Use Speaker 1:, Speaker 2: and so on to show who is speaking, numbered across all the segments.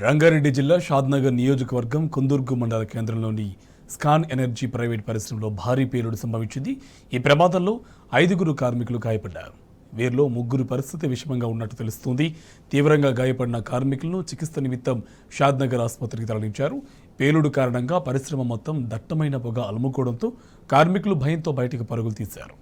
Speaker 1: రంగారెడ్డి జిల్లా షాద్నగర్ నియోజకవర్గం కుందుర్గు మండల కేంద్రంలోని స్కాన్ ఎనర్జీ ప్రైవేట్ పరిశ్రమలో భారీ పేలుడు సంభవించింది. ఈ ప్రమాదంలో 5 కార్మికులు గాయపడ్డారు. వీరిలో 3 పరిస్థితి విషమంగా ఉన్నట్టు తెలుస్తోంది. తీవ్రంగా గాయపడిన కార్మికులను చికిత్స నిమిత్తం షాద్నగర్ ఆసుపత్రికి తరలించారు. పేలుడు కారణంగా పరిశ్రమ మొత్తం దట్టమైన పొగ అలుముకోవడంతో కార్మికులు భయంతో బయటకు పరుగులు తీశారు.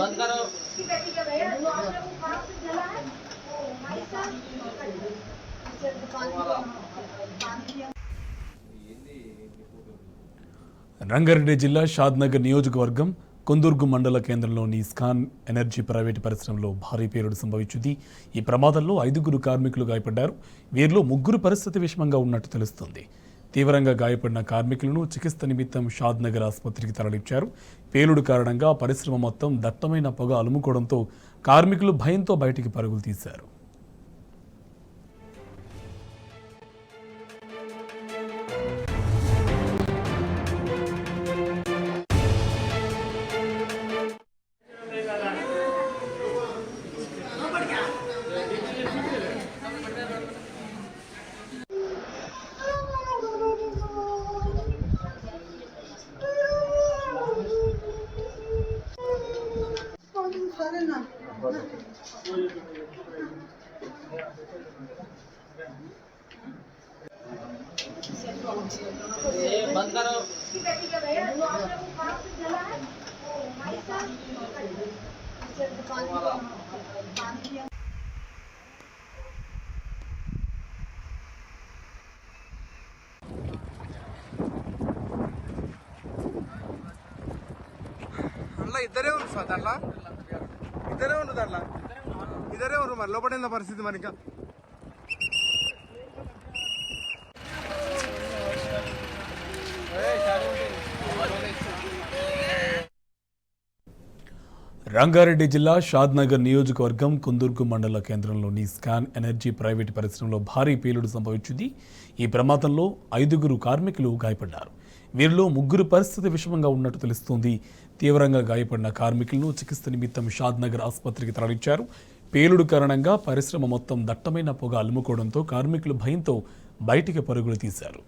Speaker 2: बंद करो।
Speaker 1: రంగారెడ్డి జిల్లా షాద్నగర్ నియోజకవర్గం కుందుర్గు మండల కేంద్రంలోని స్కాన్ ఎనర్జీ ప్రైవేట్ పరిశ్రమలో భారీ పేలుడు సంభవించింది. ఈ ప్రమాదంలో 5 కార్మికులు గాయపడ్డారు. వీరిలో 3 పరిస్థితి విషమంగా ఉన్నట్టు తెలుస్తోంది. తీవ్రంగా గాయపడిన కార్మికులను చికిత్స నిమిత్తం షాద్నగర్ ఆసుపత్రికి తరలించారు. పేలుడు కారణంగా పరిశ్రమ మొత్తం దట్టమైన పొగ అలుముకోవడంతో కార్మికులు భయంతో బయటికి పరుగులు తీశారు.
Speaker 2: बंद करो।
Speaker 3: ఇద్దరే ఉన్నారు సార్ దాంట్లో ఇద్దరే ఉన్నారు మరి లోపల పరిస్థితి మరి ఇంకా
Speaker 1: రంగారెడ్డి జిల్లా షాద్నగర్ నియోజకవర్గం కుందుర్గు మండల కేంద్రంలోని స్కాన్ ఎనర్జీ ప్రైవేట్ పరిశ్రమలో భారీ పేలుడు సంభవించింది. ఈ ప్రమాదంలో 5 కార్మికులు గాయపడ్డారు. వీరిలో 3 పరిస్థితి విషమంగా ఉన్నట్టు తెలుస్తోంది. తీవ్రంగా గాయపడిన కార్మికులను చికిత్స నిమిత్తం షాద్నగర్ ఆసుపత్రికి తరలించారు. పేలుడు కారణంగా పరిశ్రమ మొత్తం దట్టమైన పొగ అలుముకోవడంతో కార్మికులు భయంతో బయటికి పరుగులు తీశారు.